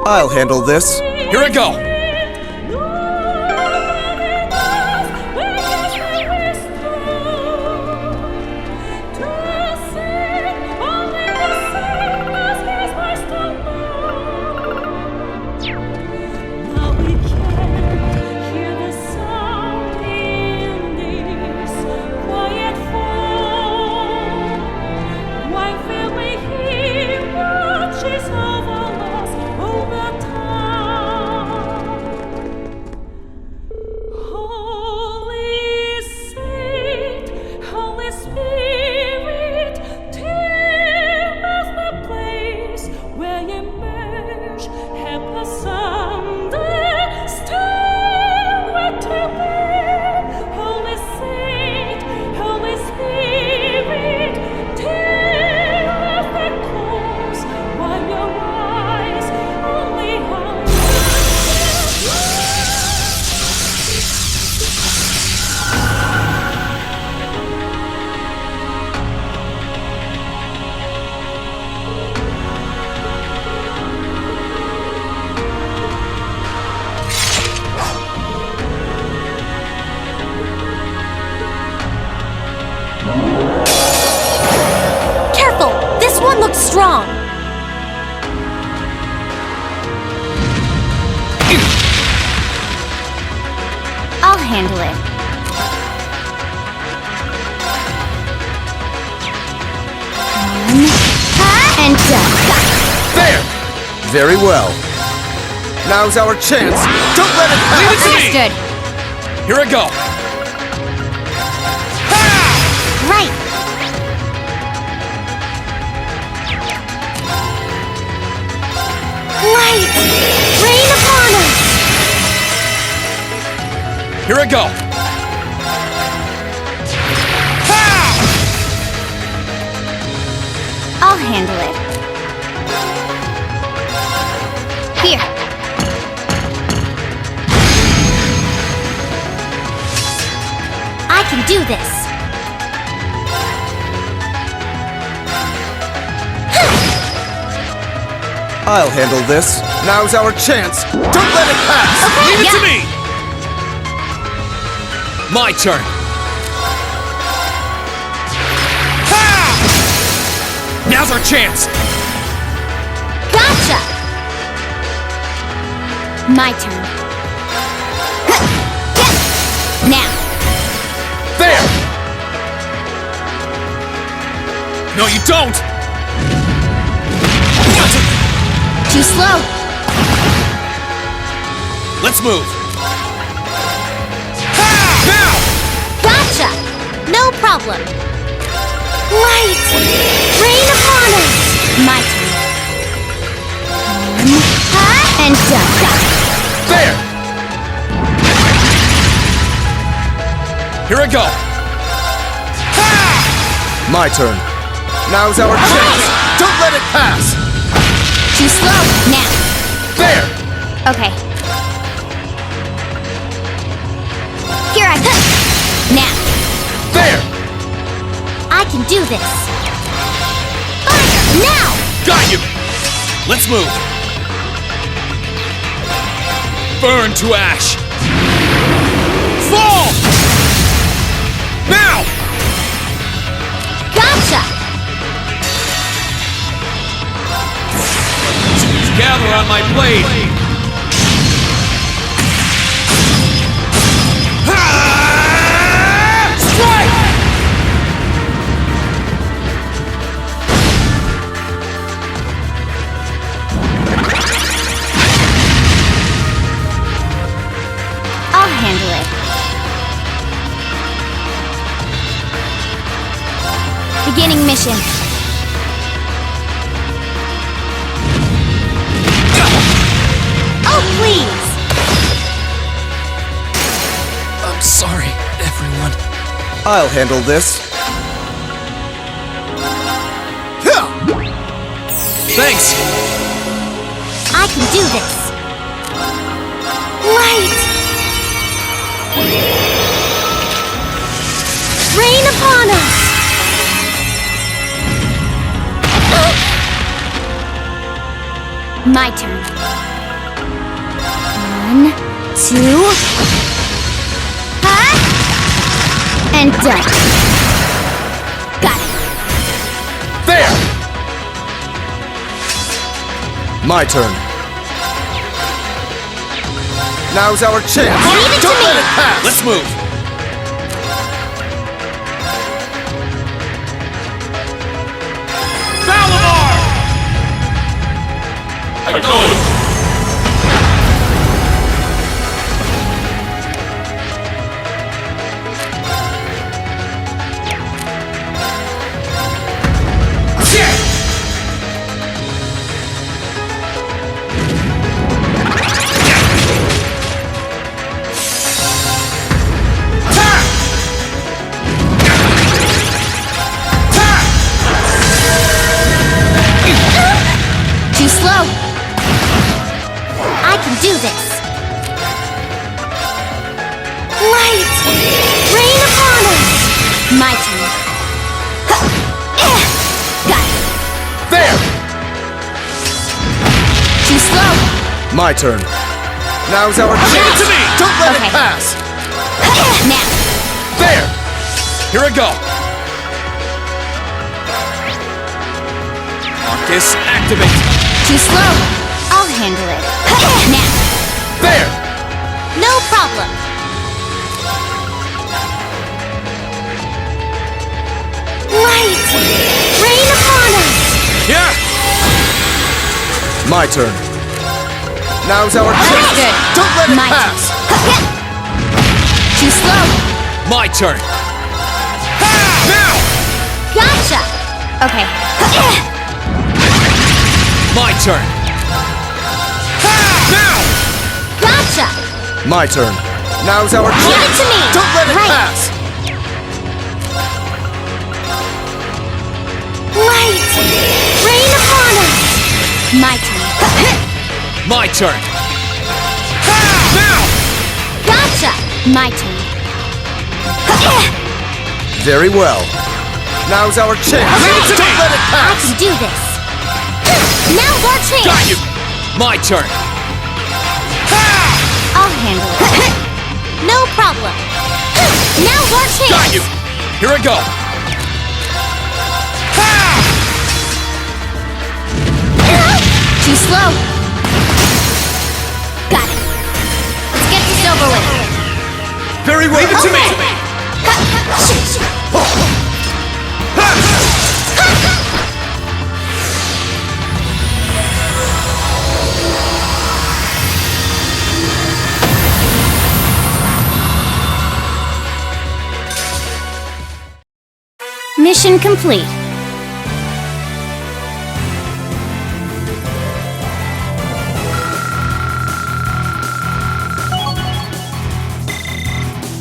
I'll handle this. Here I go! Strong. I'll handle it. And there! Very well. Now's our chance. Don't let it pass! Leave it to me! Understood. Here I go! Right. Light! Rain upon us! Here I go! I'll handle it. Here. I can do this. I'll handle this. Now's our chance. Don't let it pass! Okay, Leave it to me! My turn! Now's our chance! Gotcha! My turn. Now. There! No, you don't! Too slow. Let's move! Now! Gotcha! No problem. Light! Rain upon us! My turn. And done. There! Here I go! My turn. Now's our chance. Don't let it pass! Too slow. Now. There! Okay. Here I come. Now. There! I can do this. Fire! Now! Got you! Let's move! Burn to ash! Fall! Now! Gotcha! Gather on my blade! Strike! I'll handle it. Beginning mission. Oh, please! I'm sorry, everyone. I'll handle this. Thanks! I can do this. Light! Rain upon us! My turn. 1, 2... Huh? And done. Got it. There! My turn. Now's our chance. Leave it to Don't me. let it pass. Let's move. Valimar! I go. Too slow. I can do this. Light! Rain upon us! My turn. Got it. There! Too slow. My turn. Now's our Leave chance. it to me. Don't let Okay. it pass. Now. There! Here I go. Marcus, activate. Too slow. I'll handle it. Now. There! No problem. Light! Rain upon us! Yeah! My turn. Now's our chance. Understood. Don't let it My pass. turn. Too slow. My turn. Now! Gotcha. Okay. My turn. Now! Gotcha. My turn. Now's our Leave it chance. to me. Don't let it Right. pass. Light! Rain upon us! My turn. My turn. Now! Gotcha! My turn. Very well. Now's our chance. Okay. Don't let it I pass. can do this. Now's our chance! Got you. My turn. I'll handle it. No problem. Now's our chance! Got you. Here I go. Too slow. Got it. Let's get this over with. Very well. Leave it to me. Mission complete.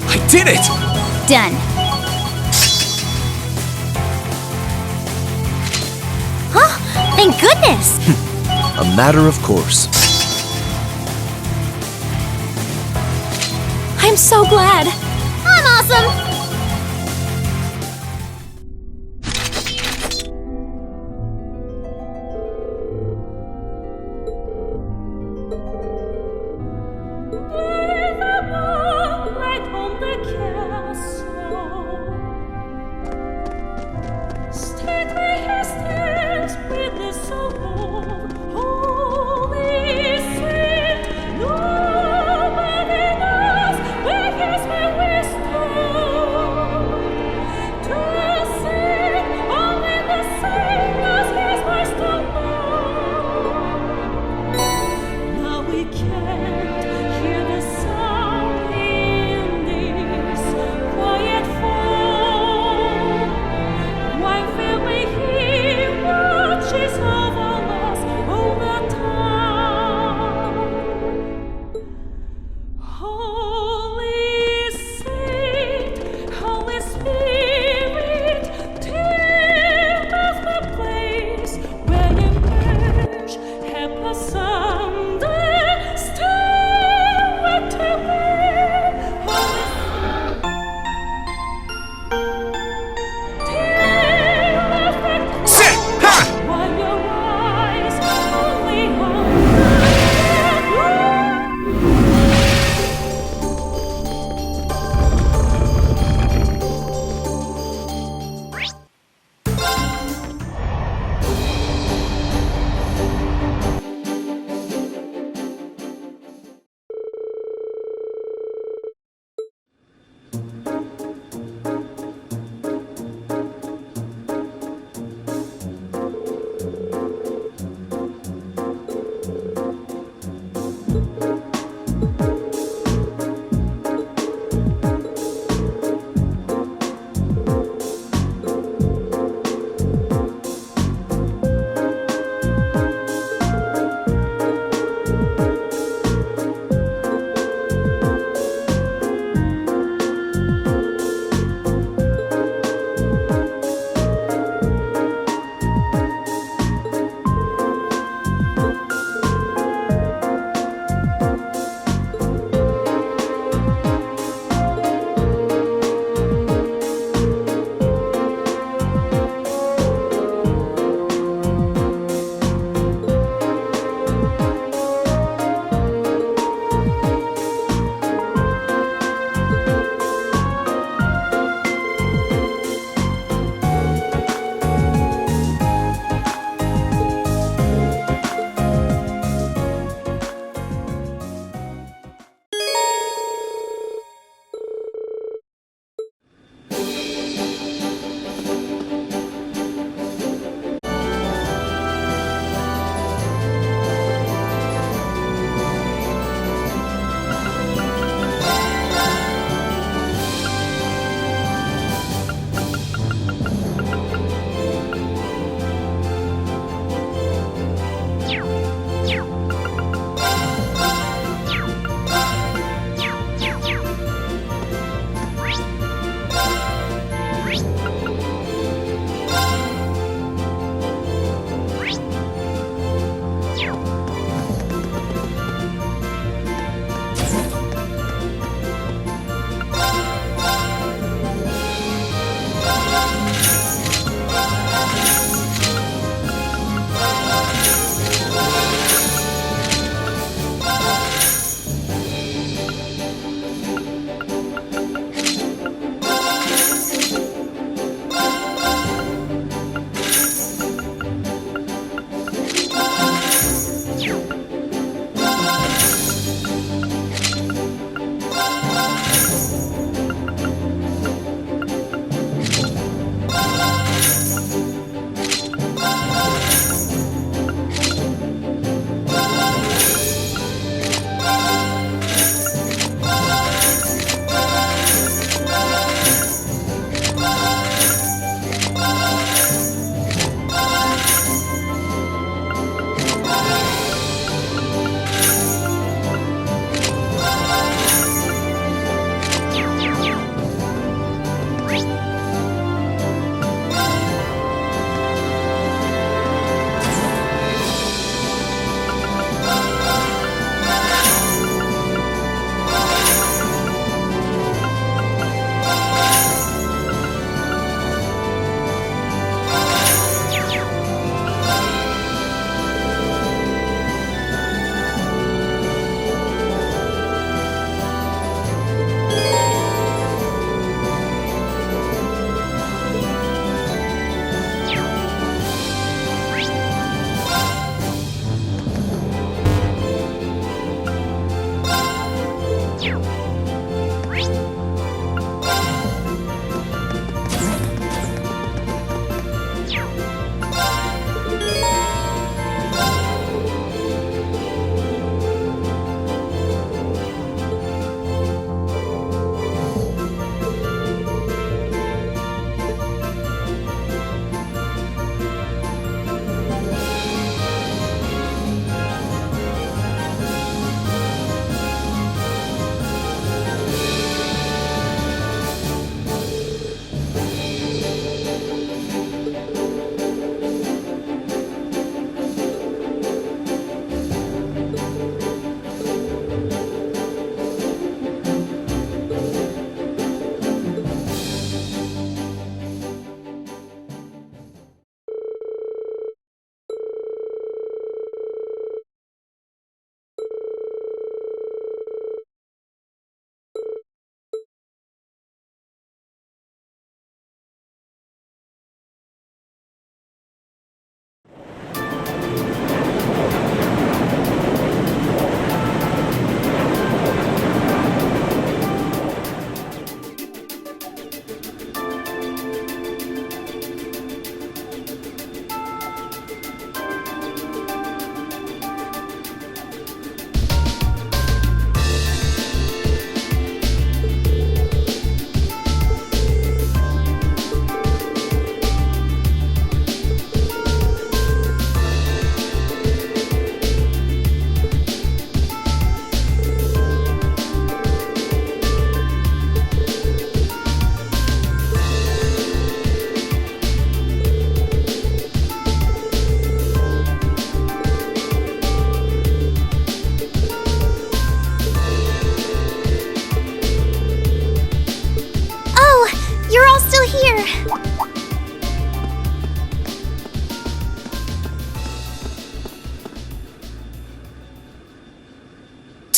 I did it. Done. Huh? Thank goodness! A matter of course. I'm so glad. I'm awesome! Nobody knows where is my wisdom.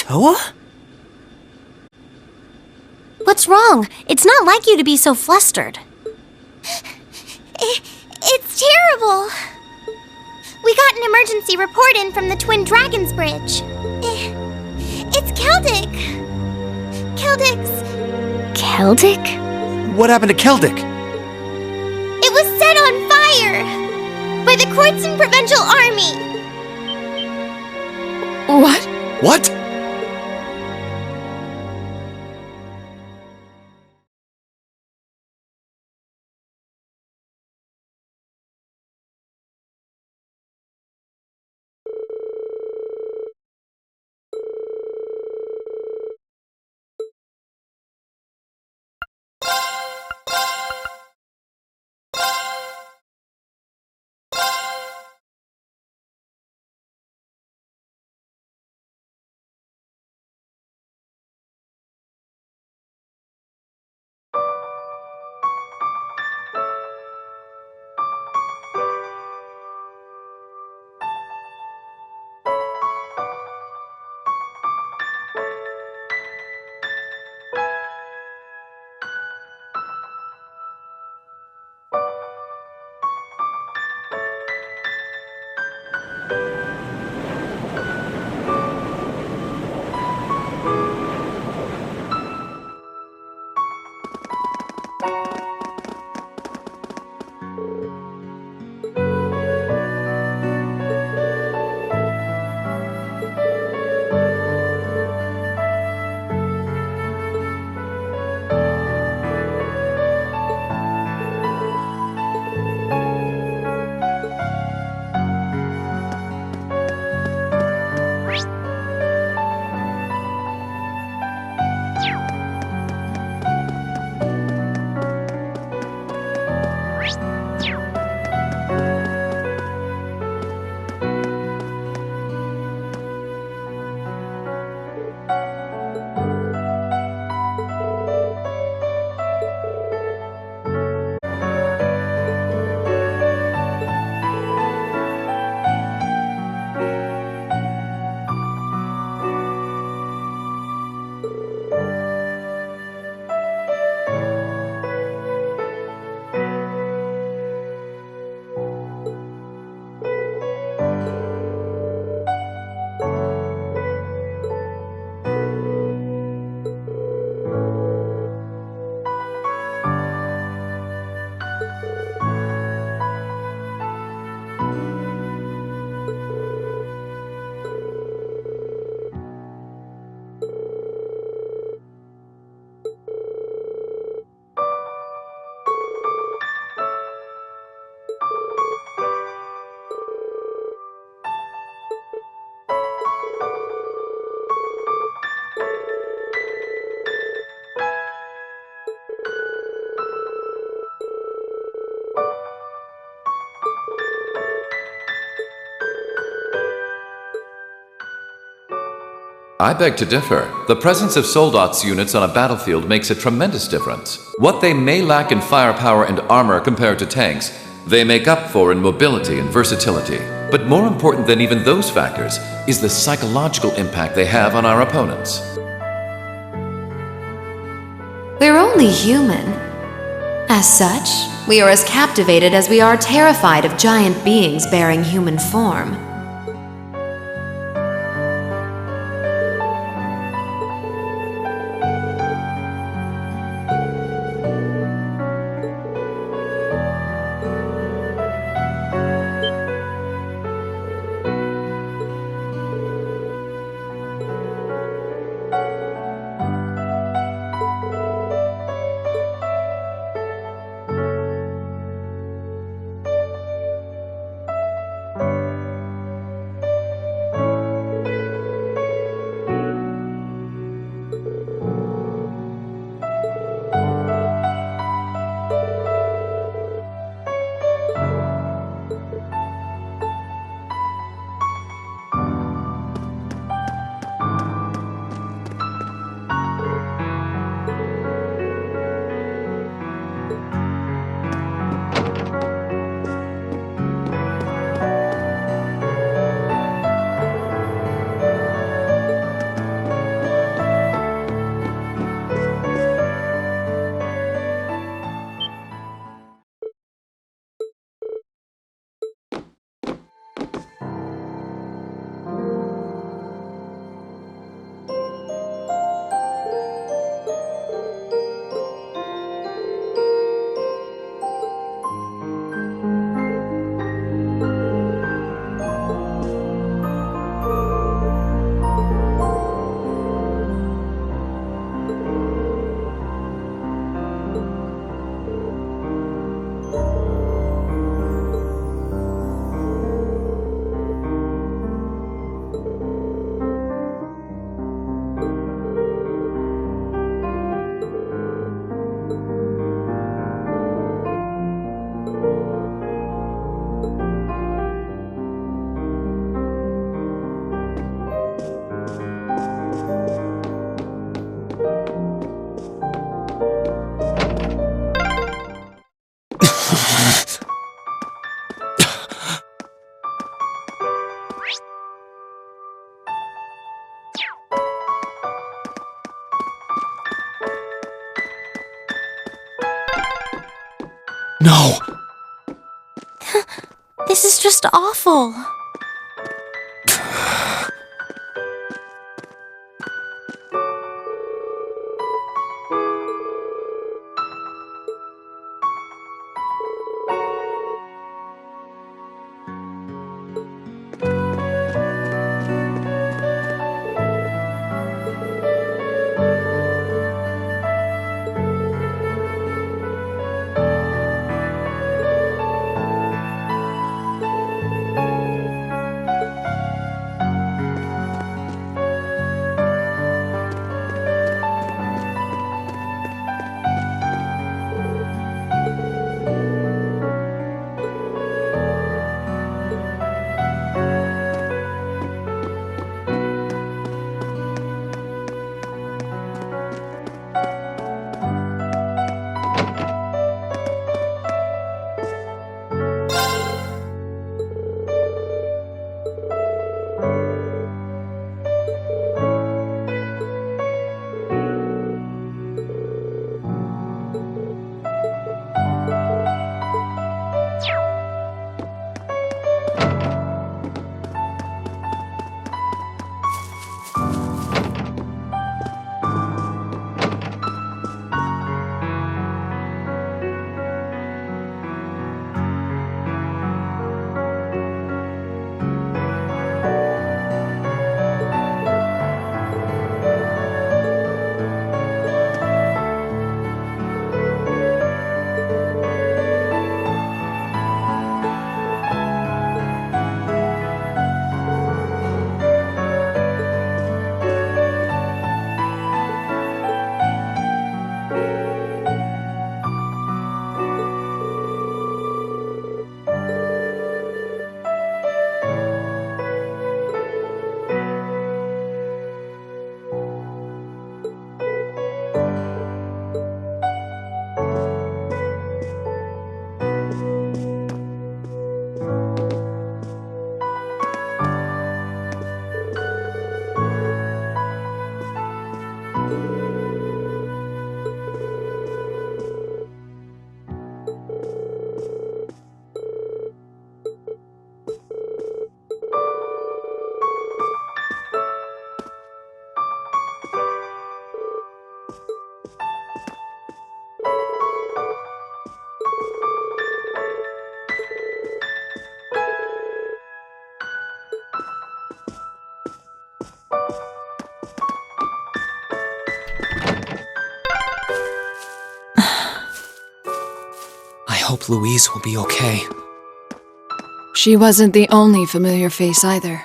Toa? What's wrong? It's not like you to be so flustered. It's terrible. We got an emergency report in from the Twin Dragons Bridge. It's Celdic. Celdic? What happened to Celdic? It was set on fire by the Kreutzen provincial army. What? What? I beg to differ. The presence of Soldat's units on a battlefield makes a tremendous difference. What they may lack in firepower and armor compared to tanks, they make up for in mobility and versatility. But more important than even those factors is the psychological impact they have on our opponents. We're only human. As such, we are as captivated as we are terrified of giant beings bearing human form. No! This is just awful. I hope Louise will be okay. She wasn't the only familiar face either.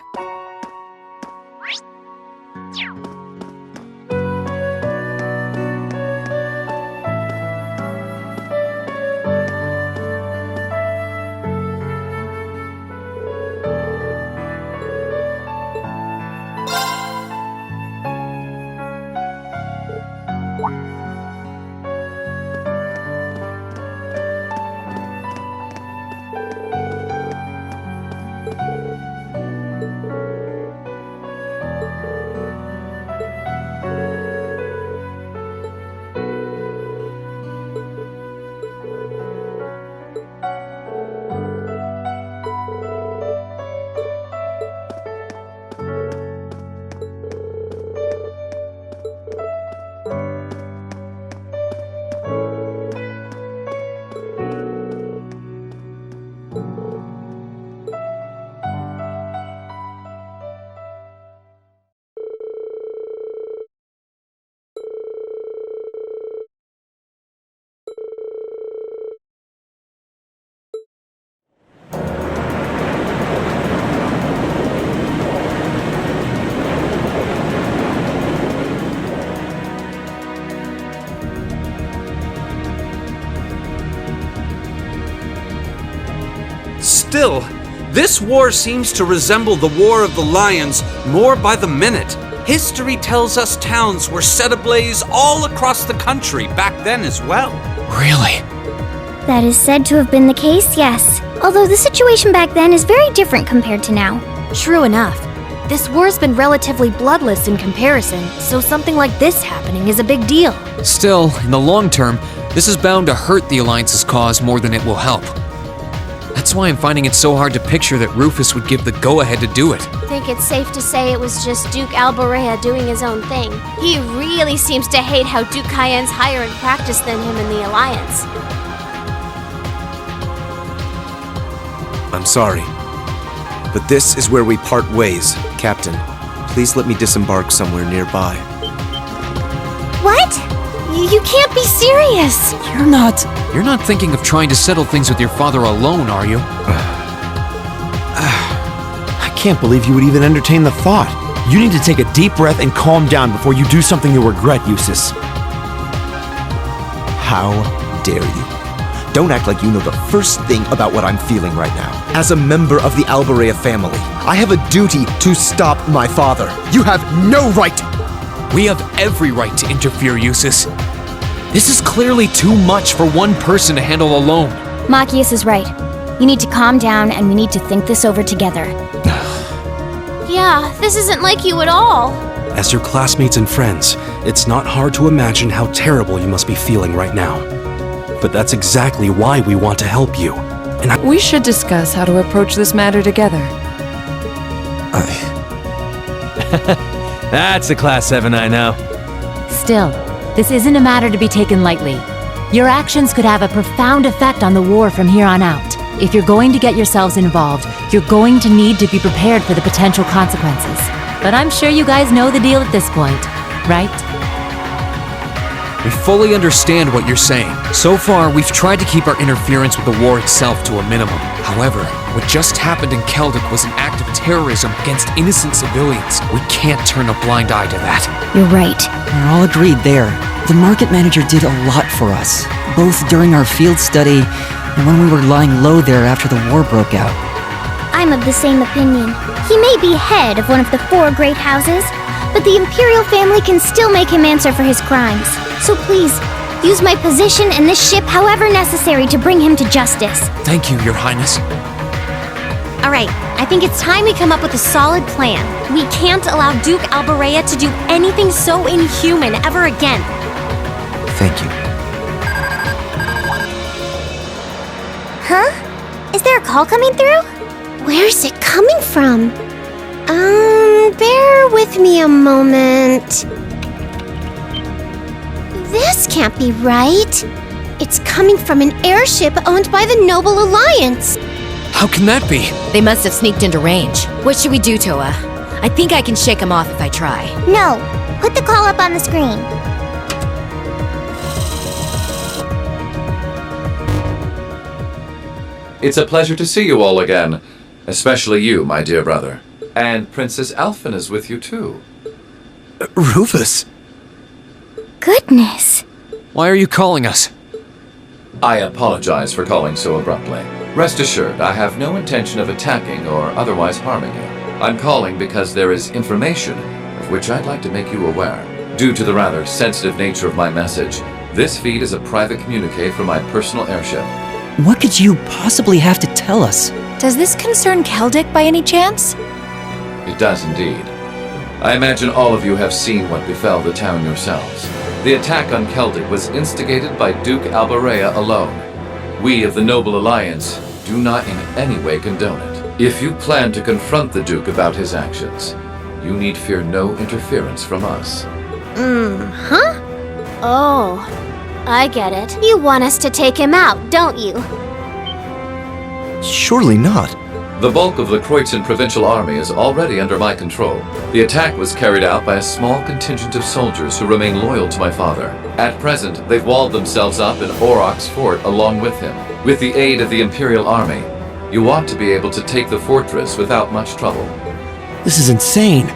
Still, this war seems to resemble the War of the Lions more by the minute. History tells us towns were set ablaze all across the country back then as well. Really? That is said to have been the case, yes. Although the situation back then is very different compared to now. True enough. This war's been relatively bloodless in comparison, so something like this happening is a big deal. Still, in the long term, This is bound to hurt the Alliance's cause more than it will help. That's why I'm finding it so hard to picture that Rufus would give the go-ahead to do it. I think it's safe to say it was just Duke Alberea doing his own thing. He really seems to hate how Duke Cayenne's higher in practice than him in the Alliance. I'm sorry. But this is where we part ways, Captain. Please let me disembark somewhere nearby. What? You can't be serious! You're not thinking of trying to settle things with your father alone, are you? I can't believe you would even entertain the thought. You need to take a deep breath and calm down before you do something you'll regret, Jusis. How dare you? Don't act like you know the first thing about what I'm feeling right now. As a member of the Alberea family, I have a duty to stop my father. You have no right! We have every right to interfere, Jusis. This is clearly too much for one person to handle alone. Machias is right. You need to calm down, and we need to think this over together. Yeah, this isn't like you at all. As your classmates and friends, it's not hard to imagine how terrible you must be feeling right now. But that's exactly why we want to help you. And We should discuss how to approach this matter together. That's a Class 7 I know. Still, this isn't a matter to be taken lightly. Your actions could have a profound effect on the war from here on out. If you're going to get yourselves involved, you're going to need to be prepared for the potential consequences. But I'm sure you guys know the deal at this point, right? We fully understand what you're saying. So far, we've tried to keep our interference with the war itself to a minimum. However, what just happened in Celdic was an act of terrorism against innocent civilians. We can't turn a blind eye to that. You're right. We're all agreed there. The market manager did a lot for us, both during our field study and when we were lying low there after the war broke out. I'm of the same opinion. He may be head of one of the 4 great houses, but the Imperial family can still make him answer for his crimes. So please, use my position and this ship however necessary to bring him to justice. Thank you, Your Highness. Alright, I think it's time we come up with a solid plan. We can't allow Duke Alberea to do anything so inhuman ever again. Thank you. Huh? Is there a call coming through? Where's it coming from? Bear with me a moment. This can't be right. It's coming from an airship owned by the Noble Alliance. How can that be? They must have sneaked into range. What should we do, Toa? I think I can shake them off if I try. No, put the call up on the screen. It's a pleasure to see you all again. Especially you, my dear brother. And Princess Alphen is with you too. Rufus? Goodness. Why are you calling us? I apologize for calling so abruptly. Rest assured, I have no intention of attacking or otherwise harming you. I'm calling because there is information of which I'd like to make you aware. Due to the rather sensitive nature of my message, this feed is a private communique from my personal airship. What could you possibly have to tell us? Does this concern Celdic by any chance? It does indeed. I imagine all of you have seen what befell the town yourselves. The attack on Celdic was instigated by Duke Alberea alone. We of the Noble Alliance do not in any way condone it. If you plan to confront the Duke about his actions, you need fear no interference from us. Huh? Oh, I get it. You want us to take him out, don't you? Surely not. The bulk of the Kreutzen provincial army is already under my control. The attack was carried out by a small contingent of soldiers who remain loyal to my father. At present, they've walled themselves up in Auroch's fort along with him. With the aid of the Imperial army, you ought to be able to take the fortress without much trouble. This is insane.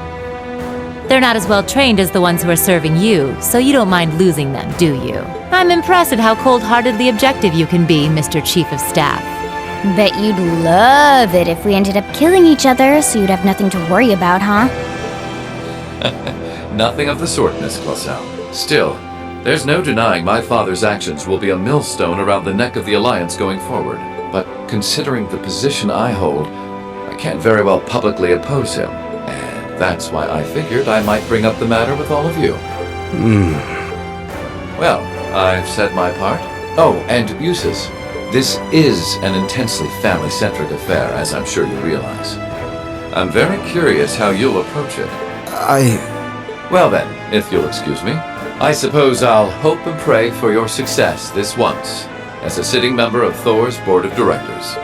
They're not as well trained as the ones who are serving you, so you don't mind losing them, do you? I'm impressed at how cold-heartedly objective you can be, Mr. Chief of Staff. Bet you'd love it if we ended up killing each other, so you'd have nothing to worry about, huh? Nothing of the sort, Miss Clausel. Still, there's no denying my father's actions will be a millstone around the neck of the Alliance going forward. But considering the position I hold, I can't very well publicly oppose him. And that's why I figured I might bring up the matter with all of you. Well, I've said my part. Oh, and Jusis, this is an intensely family-centric affair, as I'm sure you realize. I'm very curious how you'll approach it. Well then, if you'll excuse me, I suppose I'll hope and pray for your success this once, as a sitting member of Thor's board of directors.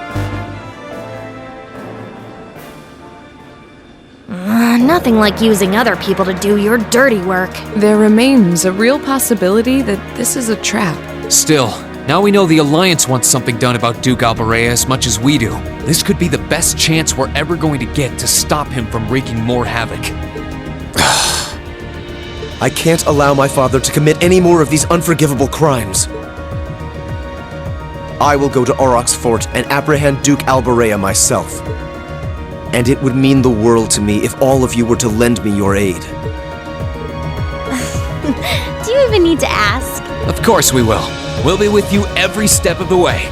Nothing like using other people to do your dirty work. There remains a real possibility that this is a trap. Still, now we know the Alliance wants something done about Duke Alberea as much as we do. This could be the best chance we're ever going to get to stop him from wreaking more havoc. I can't allow my father to commit any more of these unforgivable crimes. I will go to Auroch's fort and apprehend Duke Alberea myself. And it would mean the world to me if all of you were to lend me your aid. Do you even need to ask? Of course we will. We'll be with you every step of the way.